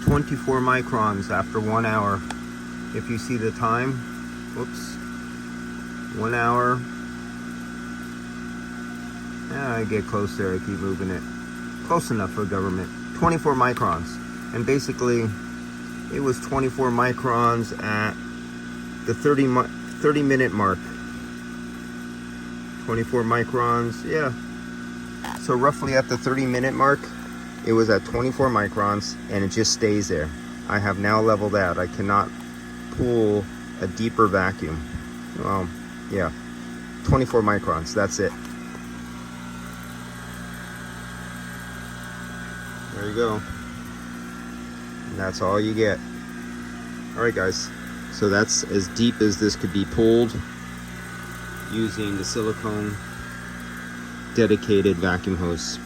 24 microns after 1 hour. If you see the time, whoops, 1 hour. Yeah, I get close there, I keep moving it. Close enough for government. 24 microns. And basically, it was 24 microns at the 30 minute mark. 24 microns, yeah. So roughly at the 30 minute mark, it was at 24 microns, and it just stays there. I have now leveled out. I cannot pull a deeper vacuum. Well, yeah, 24 microns, that's it. There you go. And that's all you get. All right, guys. So that's as deep as this could be pulled using the silicone dedicated vacuum hose.